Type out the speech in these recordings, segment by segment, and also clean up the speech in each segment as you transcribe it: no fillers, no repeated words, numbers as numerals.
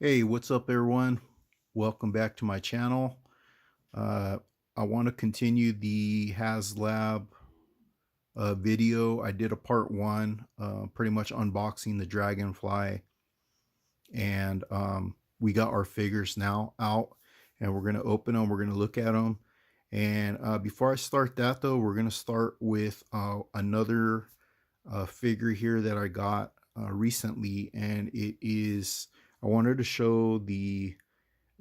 Hey, what's up, everyone? Welcome back to my channel. Uh, I want to continue the Haslab video. I did a part one, pretty much unboxing the Dragonfly, and we got our figures now out, and we're going to open them. We're going to look at them. And before I start that, though, we're going to start with another figure here that I got recently, and it is, I wanted to show the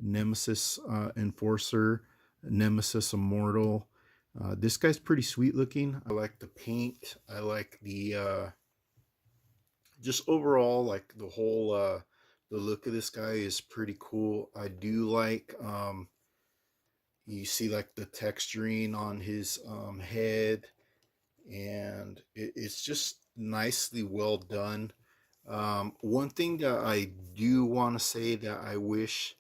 Nemesis Enforcer, Nemesis Immortal. This guy's pretty sweet looking. I like the paint. I like the just overall, like the look of this guy is pretty cool. I do like you see like the texturing on his head, and it's just nicely well done. One thing that I do want to say that I wish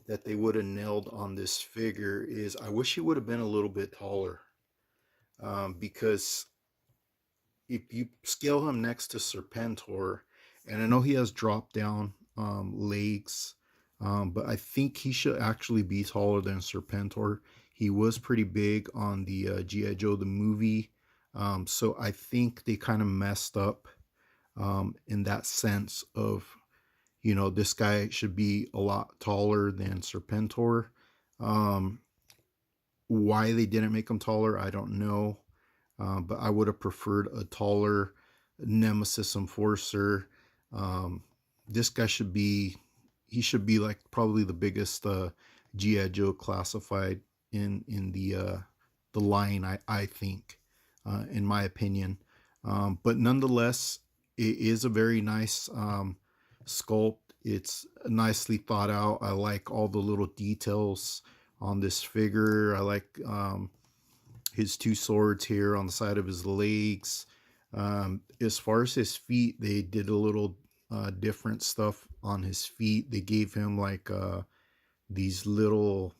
that they would have nailed on this figure is I wish he would have been a little bit taller, because if you scale him next to Serpentor, and I know he has drop down legs, but I think he should actually be taller than Serpentor. He was pretty big on the G.I. Joe the movie, so I think they kind of messed up in that sense of, this guy should be a lot taller than Serpentor. Um, why they didn't make him taller, I don't know. But I would have preferred a taller Nemesis Enforcer. This guy should be, he should be like probably the biggest G.I. Joe classified in the line, I think, in my opinion. But nonetheless, it is a very nice sculpt. It's nicely thought out. I like all the little details on this figure. I like his two swords here on the side of his legs. As far as his feet, they did a little different stuff on his feet. They gave him like these little,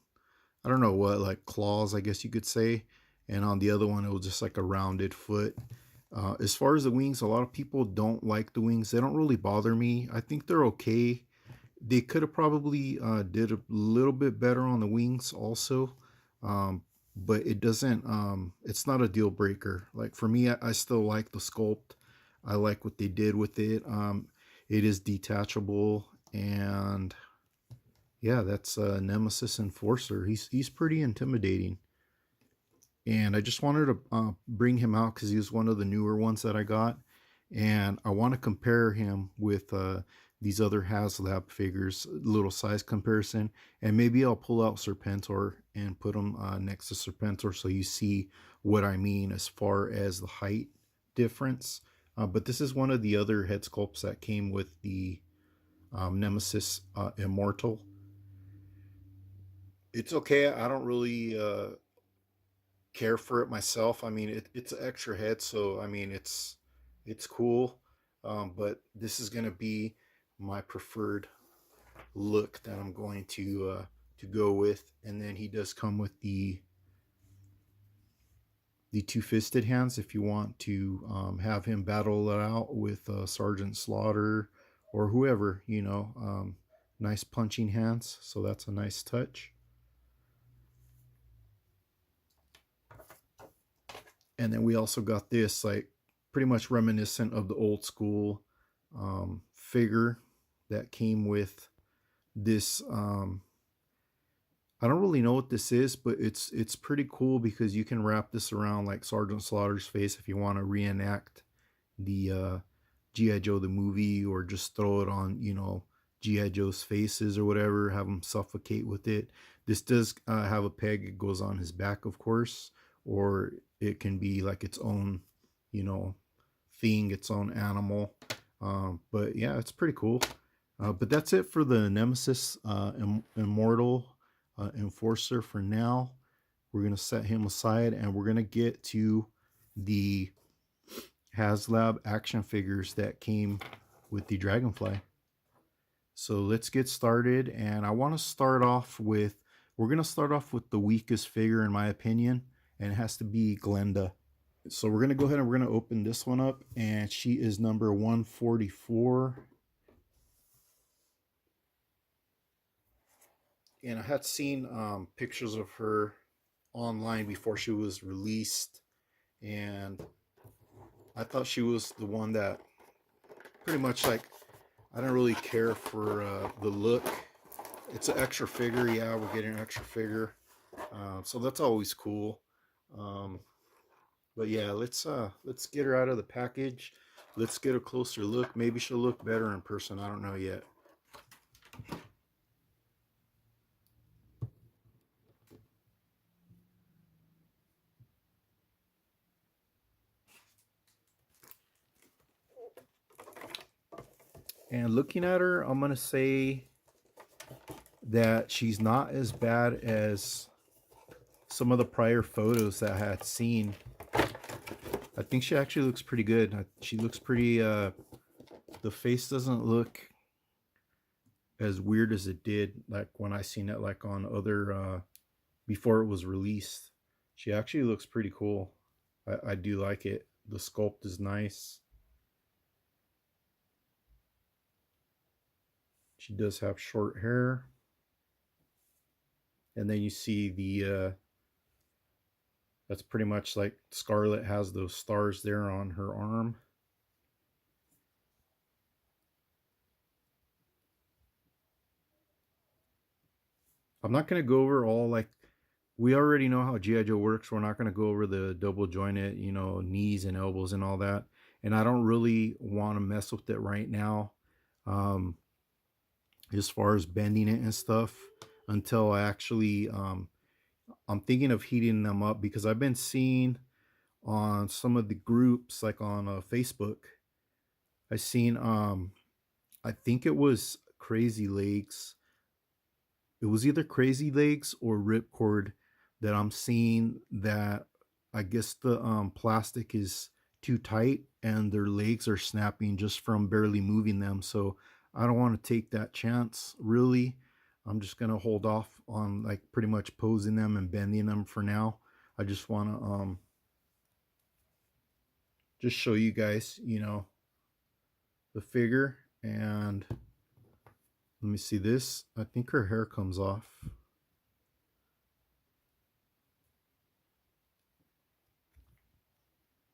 I don't know what, like claws, I guess you could say. And on the other one, it was just like a rounded foot. As far as the wings, a lot of people don't like the wings. They don't really bother me. I think they're okay. They could have probably did a little bit better on the wings also, but it doesn't. It's not a deal breaker. Like for me, I still like the sculpt. I like what they did with it. It is detachable, and yeah, that's Nemesis Enforcer. He's pretty intimidating. And I just wanted to bring him out because he was one of the newer ones that I got, and I want to compare him with these other Haslab figures, little size comparison, and maybe I'll pull out Serpentor and put him next to Serpentor so you see what I mean as far as the height difference. But this is one of the other head sculpts that came with the Nemesis Immortal. It's okay. I don't really care for it myself. I mean, it's an extra head, so I mean, it's cool. But this is gonna be my preferred look that I'm going to go with. And then he does come with the two-fisted hands if you want to have him battle it out with Sergeant Slaughter or whoever, nice punching hands. So that's a nice touch. And then we also got this, like, pretty much reminiscent of the old school figure that came with this. I don't really know what this is, but it's pretty cool because you can wrap this around like Sergeant Slaughter's face if you want to reenact the G.I. Joe the movie, or just throw it on, G.I. Joe's faces or whatever, have them suffocate with it. This does have a peg. It goes on his back, of course, or it can be like its own, thing, its own animal. But yeah, it's pretty cool. But that's it for the Nemesis Immortal Enforcer for now. We're going to set him aside, and we're going to get to the Haslab action figures that came with the Dragonfly. So let's get started, and I want to start off with, we're going to start off with the weakest figure in my opinion, and it has to be Glenda. So we're going to go ahead and we're going to open this one up, and she is number 144. and I had seen pictures of her online before she was released, and I thought she was the one that pretty much like I don't really care for the look. It's an extra figure, yeah. We're getting an extra figure, so that's always cool. Um, but yeah, let's get her out of the package. Let's get a closer look. Maybe she'll look better in person. I don't know yet. And looking at her, I'm gonna say that she's not as bad as some of the prior photos that I had seen. I think she actually looks pretty good. She looks pretty. The face doesn't look as weird as it did like when I seen it like on other before it was released. She actually looks pretty cool. I do like it. The sculpt is nice. She does have short hair, and then you see the that's pretty much like Scarlet has those stars there on her arm. I'm not going to go over all like we already know how G.I. Joe works. We're not going to go over the double jointed, knees and elbows and all that. And I don't really want to mess with it right now, um, as far as bending it and stuff, until I actually, I'm thinking of heating them up because I've been seeing on some of the groups, like on Facebook, I seen, I think it was Crazy Legs. It was either Crazy Legs or Ripcord that I'm seeing that I guess the plastic is too tight and their legs are snapping just from barely moving them. So I don't want to take that chance really. I'm just gonna hold off on like pretty much posing them and bending them for now. I just want to just show you guys, the figure. And let me see this. I think her hair comes off.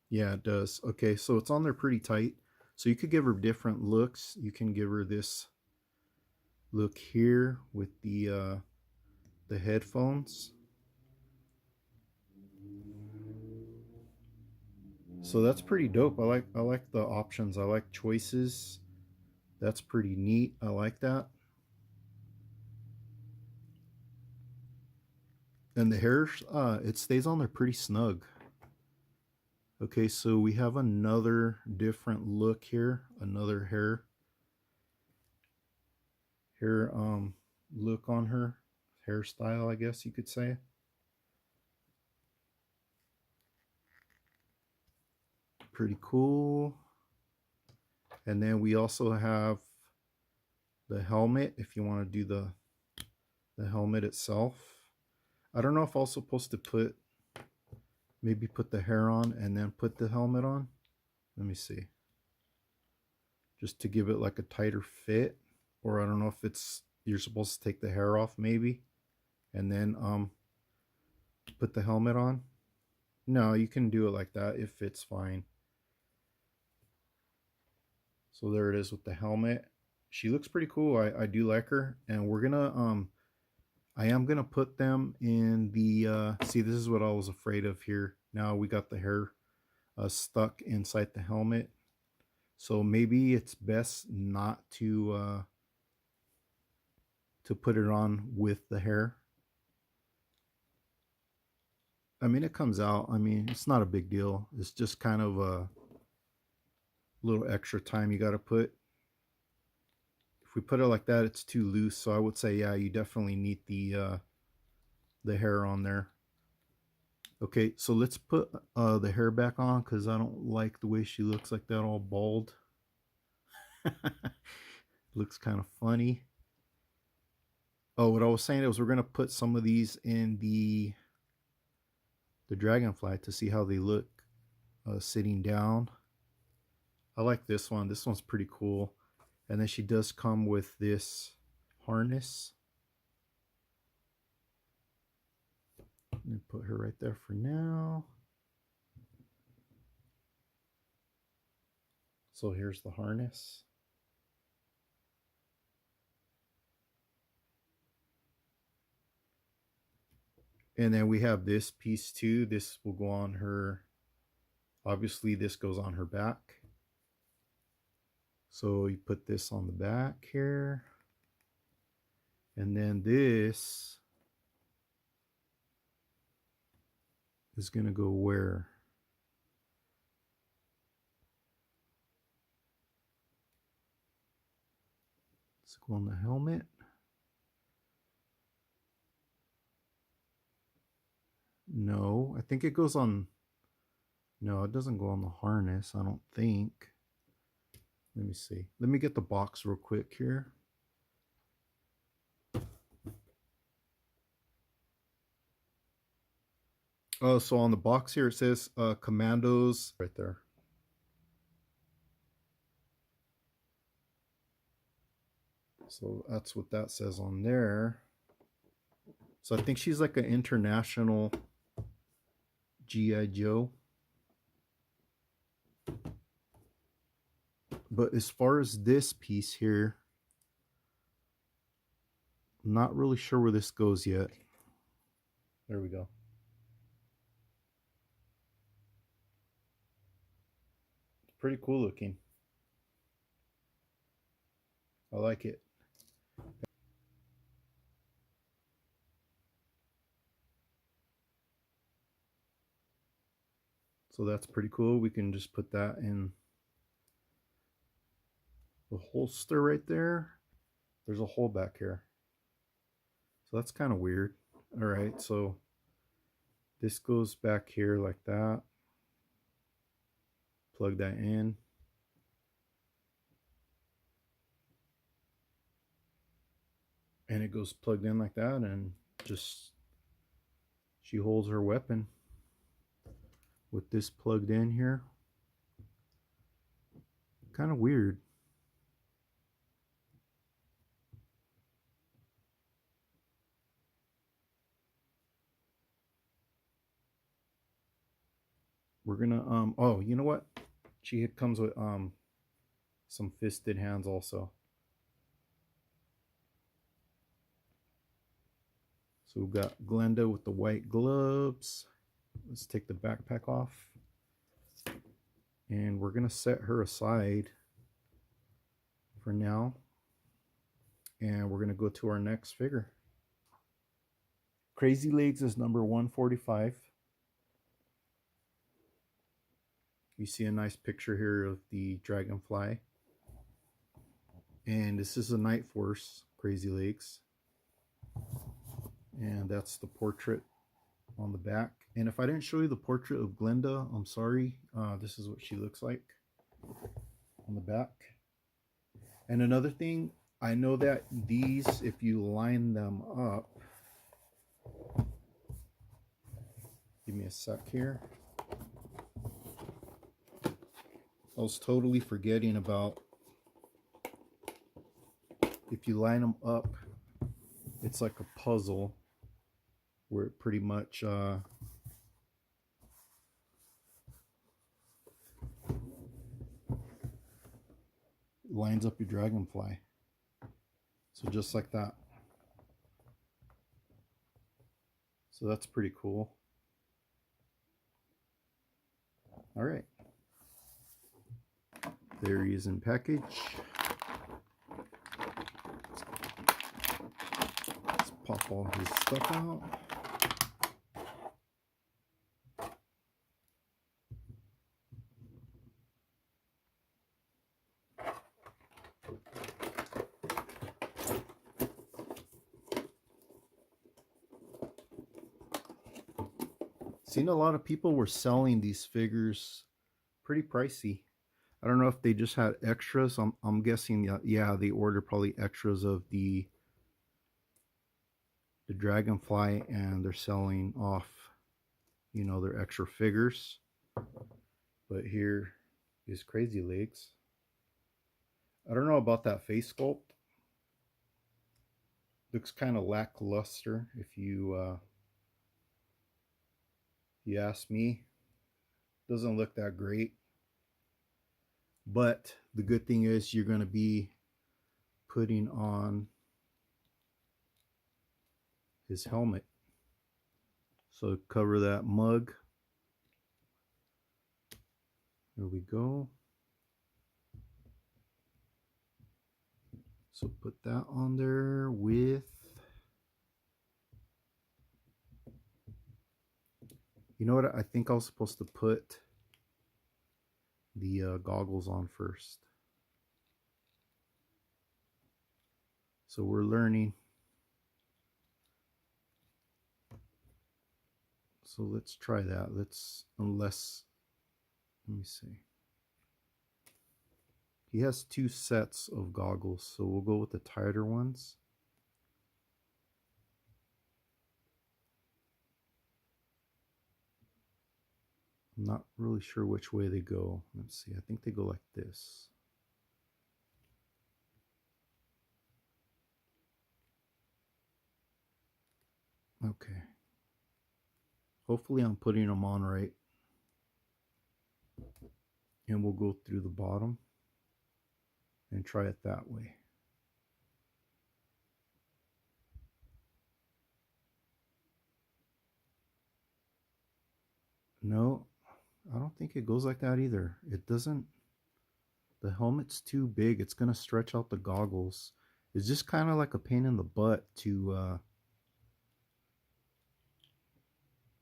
Yeah, it does. Okay, so it's on there pretty tight. So you could give her different looks. You can give her this look here with the headphones. So that's pretty dope. I like the options. I like choices. That's pretty neat. I like that. And the hair, it stays on there pretty snug. Okay, so we have another different look here. Another hair look on her. Hairstyle, I guess you could say. Pretty cool. And then we also have the helmet if you want to do the helmet itself. I don't know if I was supposed to maybe put the hair on and then put the helmet on. Let me see. Just to give it like a tighter fit. Or I don't know if you're supposed to take the hair off maybe and then put the helmet on. No, you can do it like that. It fits fine. So there it is with the helmet. She looks pretty cool. I do like her. And we're gonna I am gonna put them in the see, this is what I was afraid of here. Now we got the hair stuck inside the helmet. So maybe it's best not to put it on with the hair. I mean, it comes out. I mean, it's not a big deal. It's just kind of a little extra time you got to put. If we put it like that, it's too loose. So I would say, yeah, you definitely need the hair on there. Okay, so let's put the hair back on because I don't like the way she looks like that, all bald. Looks kind of funny. Oh, what I was saying is we're gonna put some of these in the Dragonfly to see how they look sitting down. I like this one. This one's pretty cool. And then she does come with this harness. And put her right there for now. So here's the harness. And then we have this piece too. This will go on her, obviously this goes on her back. So you put this on the back here. And then this is going to go where? Let's go on the helmet. No, I think it goes on. No, it doesn't go on the harness, I don't think. Let me see. Let me get the box real quick here. Oh, so on the box here it says Commandos right there. So that's what that says on there. So I think she's like an international G.I. Joe. But as far as this piece here, I'm not really sure where this goes yet. There we go. Pretty cool looking. I like it. So that's pretty cool. We can just put that in the holster right there. There's a hole back here. So that's kind of weird. All right, so this goes back here like that. Plug that in. And it goes plugged in like that, and just she holds her weapon with this plugged in here. Kind of weird. We're gonna oh, you know what? She comes with some fisted hands also. So we've got Glenda with the white gloves. Let's take the backpack off. And we're gonna set her aside for now. And we're gonna go to our next figure. Crazy Legs is number 145. You see a nice picture here of the Dragonfly. And this is a Night Force Crazy Legs. And that's the portrait on the back. And if I didn't show you the portrait of Glenda, I'm sorry. This is what she looks like on the back. And another thing, I know that these, if you line them up, give me a sec here. I was totally forgetting about, if you line them up, it's like a puzzle where it pretty much lines up your Dragonfly. So just like that. So that's pretty cool. All right. There he is in package. Let's pop all his stuff out. Seen a lot of people were selling these figures pretty pricey. I don't know if they just had extras. I'm guessing, yeah, they ordered probably extras of the Dragonfly, and they're selling off, you know, their extra figures. But here is Crazy Legs. I don't know about that face sculpt. Looks kind of lackluster if you you ask me. Doesn't look that great. But the good thing is you're going to be putting on his helmet. So cover that mug. There we go. So put that on there with, you know what? I think I was supposed to put the goggles on first. So we're learning. So let's try that. Unless, let me see. He has 2 sets of goggles, so we'll go with the tighter ones. I'm not really sure which way they go. Let's see. I think they go like this. Okay. Hopefully I'm putting them on right. And we'll go through the bottom and try it that way. No, I don't think it goes like that either. It doesn't. The helmet's too big. It's going to stretch out the goggles. It's just kind of like a pain in the butt to...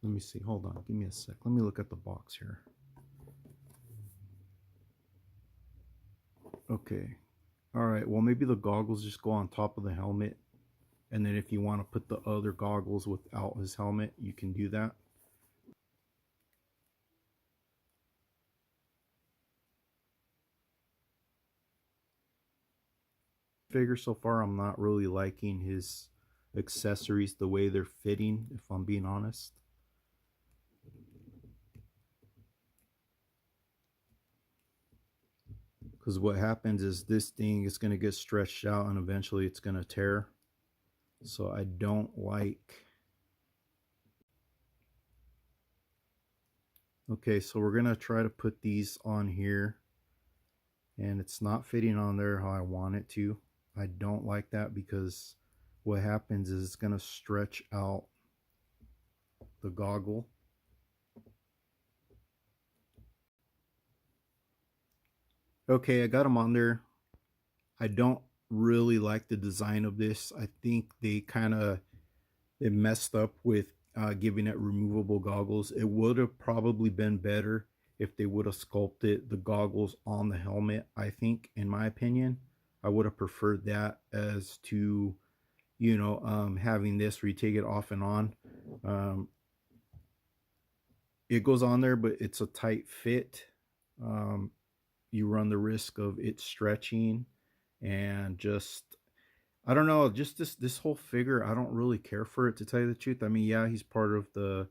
Let me see. Hold on. Give me a sec. Let me look at the box here. Okay. All right. Well, maybe the goggles just go on top of the helmet. And then if you want to put the other goggles without his helmet, you can do that. Figure so far I'm not really liking his accessories the way they're fitting, if I'm being honest. Because what happens is this thing is going to get stretched out and eventually it's going to tear. So I don't like... Okay, so we're going to try to put these on here. And it's not fitting on there how I want it to. I don't like that because what happens is it's going to stretch out the goggle. Okay, I got them on there. I don't really like the design of this. I think they messed up with giving it removable goggles. It would have probably been better if they would have sculpted the goggles on the helmet. I think, in my opinion, I would have preferred that as to, having this where you take it off and on. It goes on there, but it's a tight fit. You run the risk of it stretching and just, I don't know, just this whole figure, I don't really care for it, to tell you the truth. I mean, yeah, he's part of the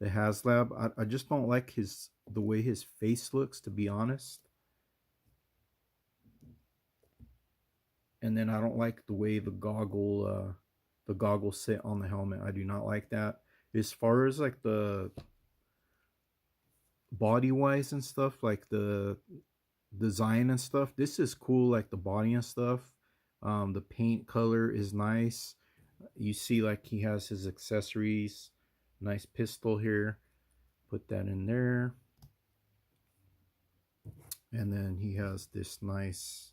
Haslab. I just don't like the way his face looks, to be honest. And then I don't like the way the goggles sit on the helmet. I do not like that. As far as like the body wise and stuff, like the design and stuff, this is cool, like the body and stuff. The paint color is nice. You see, like, he has his accessories. Nice pistol here. Put that in there. And then he has this nice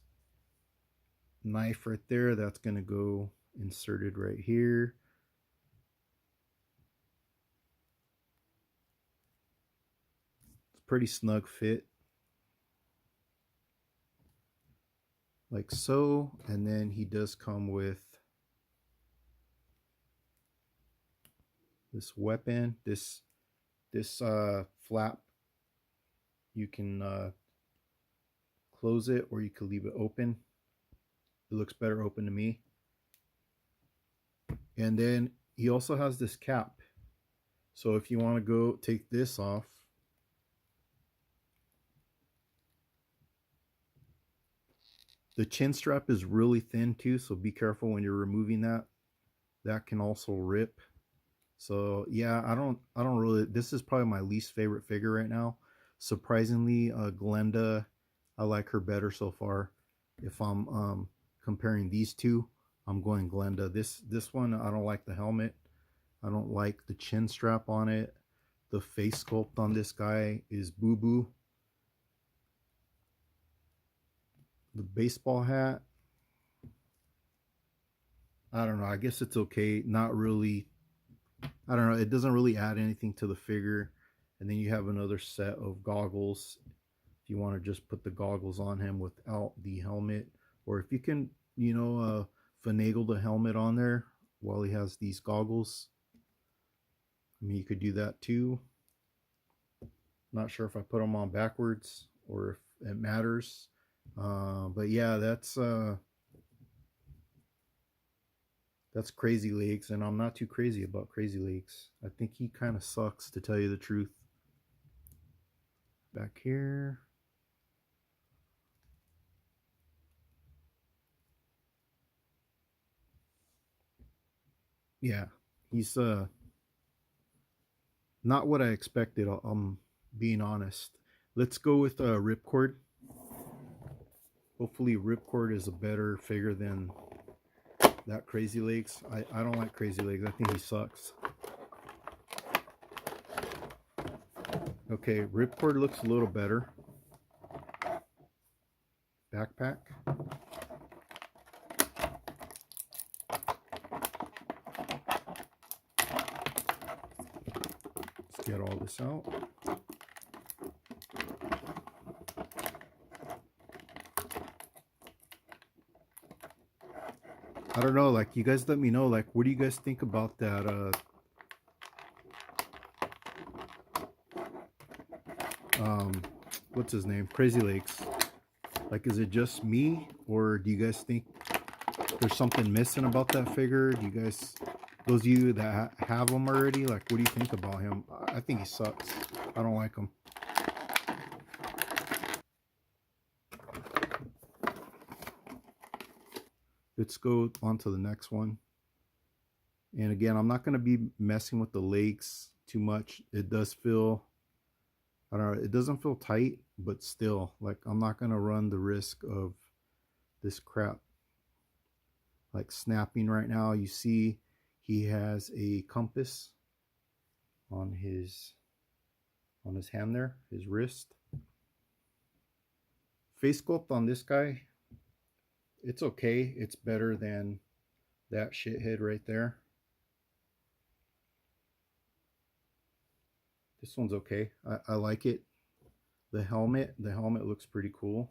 knife right there. That's going to go inserted right here. It's pretty snug fit. Like so. And then he does come with this weapon, this flap. You can close it or you can leave it open. It looks better open to me. And then he also has this cap. So if you want to go take this off, the chin strap is really thin too, so be careful when you're removing that. That can also rip. So yeah, I don't really. This is probably my least favorite figure right now. Surprisingly, Glenda, I like her better so far. If I'm comparing these two, I'm going Glenda. This one, I don't like the helmet. I don't like the chin strap on it. The face sculpt on this guy is boo boo. The baseball hat, I don't know. I guess it's okay. Not really. I don't know. It doesn't really add anything to the figure. And then you have another set of goggles if you want to just put the goggles on him without the helmet, or if you can, finagle the helmet on there while he has these goggles. I mean, you could do that too. Not sure if I put them on backwards or if it matters. But yeah, that's Crazy Legs, and I'm not too crazy about Crazy Legs. I think he kind of sucks, to tell you the truth. Back here. Yeah, he's not what I expected. I'm being honest. Let's go with Ripcord. Hopefully, Ripcord is a better figure than that Crazy Legs. I don't like Crazy Legs. I think he sucks. Okay, Ripcord looks a little better. Backpack. Let's get all this out. I don't know, like, you guys let me know, like, what do you guys think about that um what's his name, Crazy Legs? Like, is it just me, or do you guys think there's something missing about that figure? Do you guys, those of you that have him already, like, what do you think about him? I think he sucks. I don't like him. Let's go on to the next one. And again, I'm not going to be messing with the legs too much. It does feel, I don't know, it doesn't feel tight, but still, like, I'm not going to run the risk of this crap like snapping right now. You see he has a compass on his hand there, his wrist. Face sculpt on this guy, it's okay. It's better than that shithead right there. This one's okay. I like it. The helmet looks pretty cool.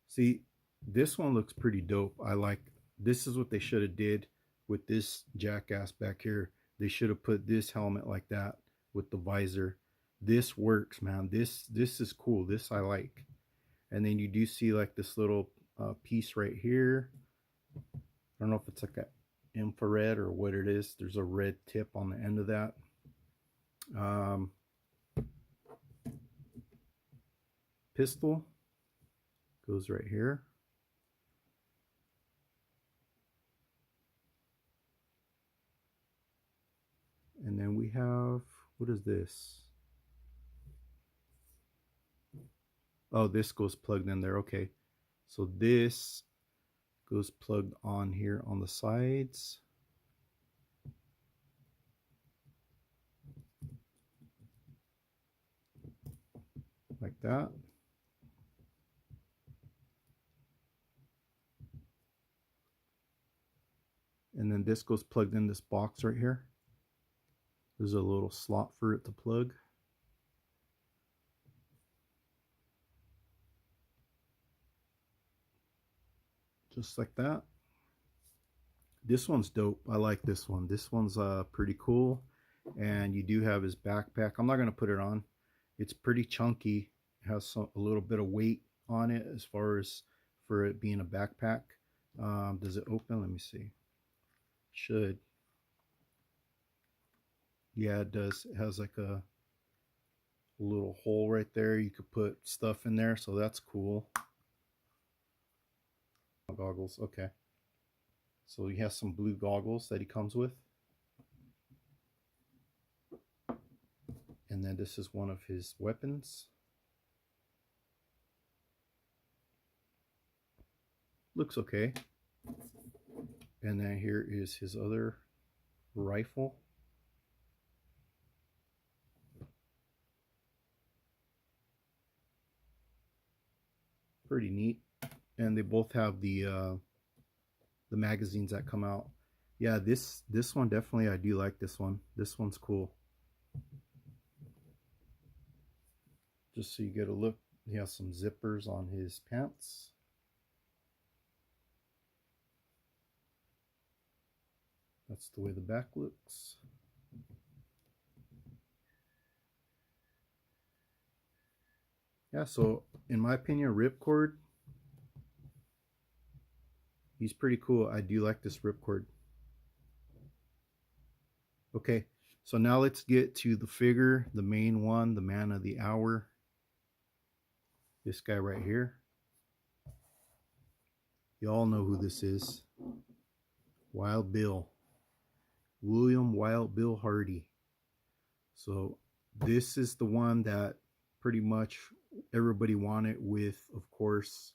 See, this one looks pretty dope. I like, this is what they should have did with this jackass back here. They should have put this helmet like that with the visor. This works, man. This is cool. This I like. And then you do see like this little piece right here. I don't know if it's like a infrared or what it is. There's a red tip on the end of that. Um, Pistol goes right here. And then we have, what is this? Oh, this goes plugged in there. Okay. So this goes plugged on here on the sides. Like that. And then this goes plugged in this box right here. There's a little slot for it to plug. Just like that. This one's dope. I like this one. This one's pretty cool. And you do have his backpack. I'm not going to put it on. It's pretty chunky. It has a little bit of weight on it as far as for it being a backpack. Does it open? Let me see. Should. Yeah, it does. It has like a A little hole right there. You could put stuff in there, so that's cool. Goggles, okay. So he has some blue goggles that he comes with. And then this is one of his weapons. Looks okay. And then here is his other rifle. Pretty neat. And they both have the magazines that come out. Yeah, this one definitely, I do like this one. This one's cool. Just so you get a look, he has some zippers on his pants. That's the way the back looks. Yeah, so in my opinion, Ripcord, he's pretty cool. I do like this Ripcord. Okay, so now let's get to the figure, the main one, the man of the hour. This guy right here. You all know who this is. Wild Bill. William Wild Bill Hardy. So this is the one that pretty much everybody wanted with, of course,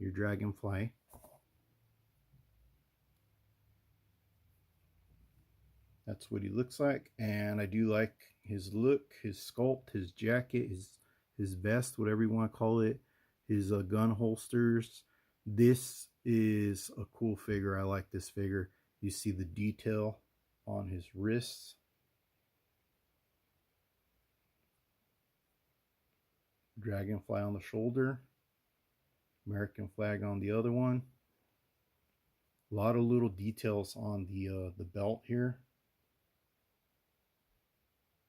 your Dragonfly. That's what he looks like, and I do like his look, his sculpt, his jacket, his vest, whatever you want to call it, his gun holsters. This is a cool figure. I like this figure. You see the detail on his wrists. Dragonfly on the shoulder. American flag on the other one. A lot of little details on the belt here.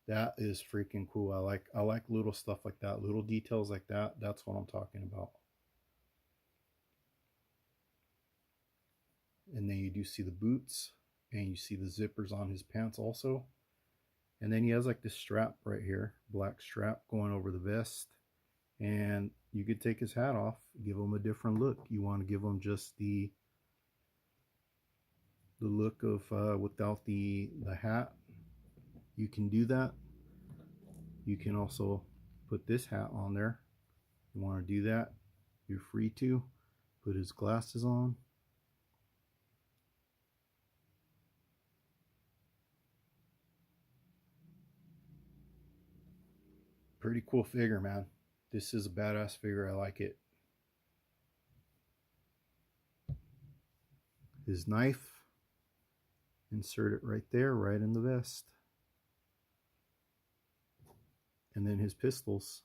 That is freaking cool. I like little stuff like that, little details like that. That's what I'm talking about. And then you do see the boots, and you see the zippers on his pants also. And then he has like this strap right here, black strap going over the vest. And you could take his hat off, give him a different look. You want to give him just the look of without the hat. You can do that. You can also put this hat on there. You want to do that, you're free to. Put his glasses on. Pretty cool figure, man. This is a badass figure. I like it. His knife, insert it right there, right in the vest. And then his pistols.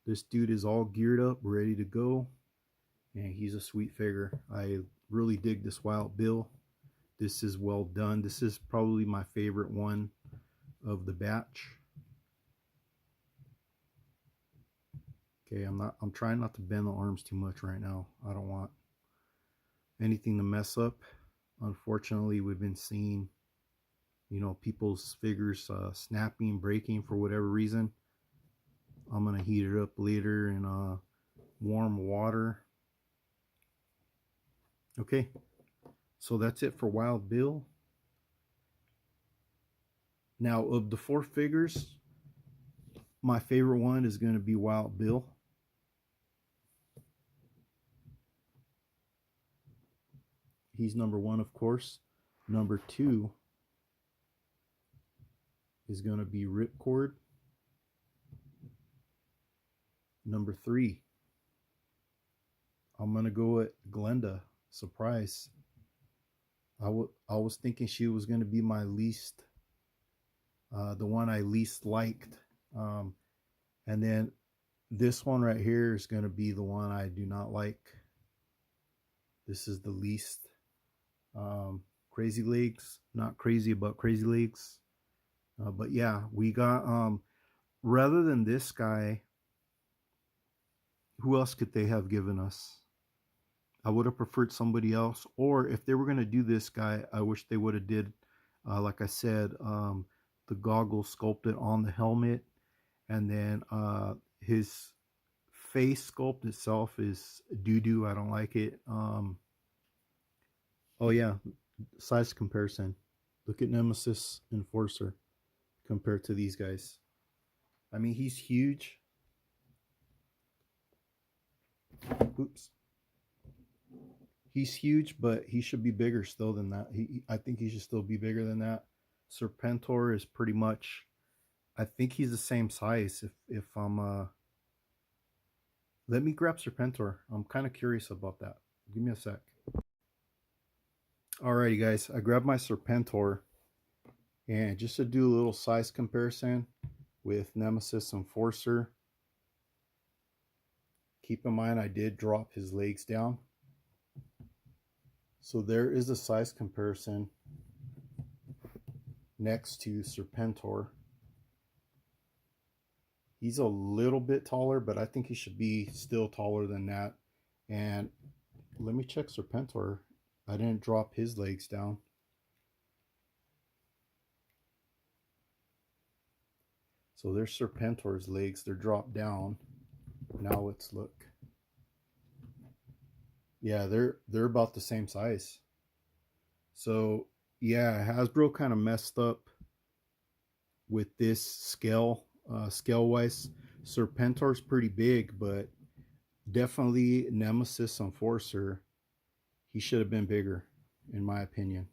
This dude is all geared up, ready to go. And he's a sweet figure. I really dig this Wild Bill. This is well done. This is probably my favorite one of the batch. Okay, I'm trying not to bend the arms too much right now. I don't want anything to mess up. Unfortunately, we've been seeing, you know, people's figures snapping, breaking for whatever reason. I'm gonna heat it up later in warm water. Okay, so that's it for Wild Bill. Now, of the 4 figures, my favorite one is going to be Wild Bill. He's number 1, of course. Number 2 is going to be Ripcord. Number 3, I'm going to go at Glenda. Surprise. I was thinking she was going to be my least, the one I least liked. And then this one right here is going to be the one I do not like. This is the least. Crazy Legs. Not crazy about Crazy Legs. But yeah, we got, rather than this guy, who else could they have given us? I would have preferred somebody else. Or if they were going to do this guy, I wish they would have did, like I said, the goggles sculpted on the helmet, and then his face sculpt itself is doo doo. I don't like it. Oh yeah, size comparison. Look at Nemesis Enforcer compared to these guys. I mean, he's huge. Oops. He's huge, but he should be bigger still than that. I think he should still be bigger than that. Serpentor is pretty much. I think he's the same size. If I'm let me grab Serpentor. I'm kind of curious about that. Give me a sec. Alrighty, guys. I grabbed my Serpentor, and just to do a little size comparison with Nemesis Enforcer. Keep in mind, I did drop his legs down. So there is a size comparison next to Serpentor. He's a little bit taller, but I think he should be still taller than that. And let me check Serpentor. I didn't drop his legs down. So there's Serpentor's legs. They're dropped down. Now let's look. Yeah, they're about the same size. So yeah, Hasbro kind of messed up with this scale wise. Serpentor's pretty big, but definitely Nemesis Enforcer, he should have been bigger, in my opinion.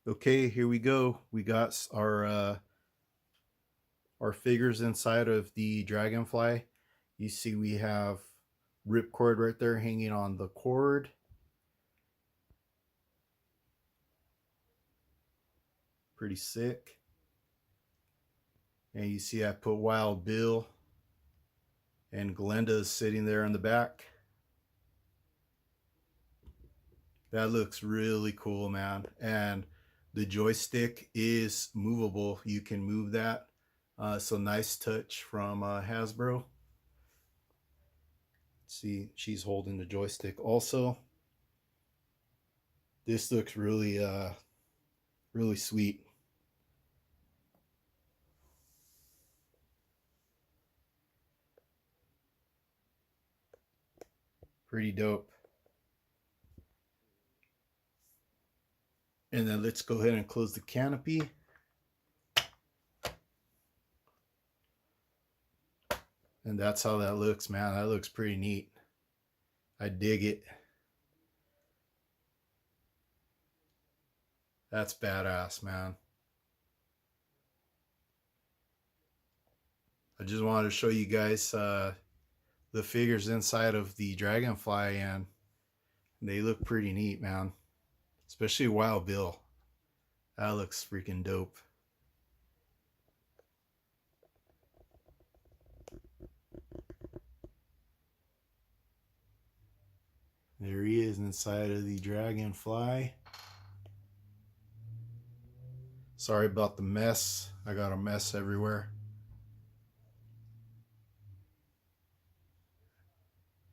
Okay, here we go. We got our figures inside of the Dragonfly. You see we have ripcord right there hanging on the cord. Pretty sick. And you see I put Wild Bill, and Glenda's sitting there in the back. That looks really cool, man. And the joystick is movable. You can move that. So nice touch from Hasbro. See, she's holding the joystick also. This looks really, really sweet. Pretty dope. And then let's go ahead and close the canopy. And that's how that looks, man. That looks pretty neat. I dig it. That's badass, man. I just wanted to show you guys the figures inside of the Dragonfly, and they look pretty neat, man. Especially Wild Bill. That looks freaking dope. There he is inside of the Dragonfly. Sorry about the mess. I got a mess everywhere.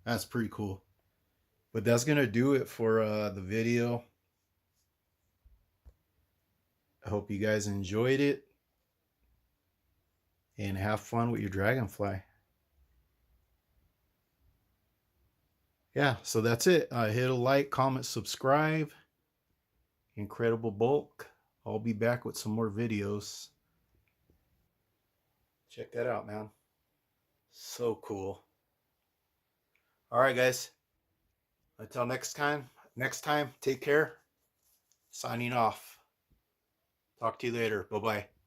That's pretty cool. But that's going to do it for the video. I hope you guys enjoyed it. And have fun with your Dragonfly. Yeah, so that's it. Hit a like, comment, subscribe. Incredible bulk. I'll be back with some more videos. Check that out, man. So cool. All right, guys. Until next time, take care. Signing off. Talk to you later. Bye-bye.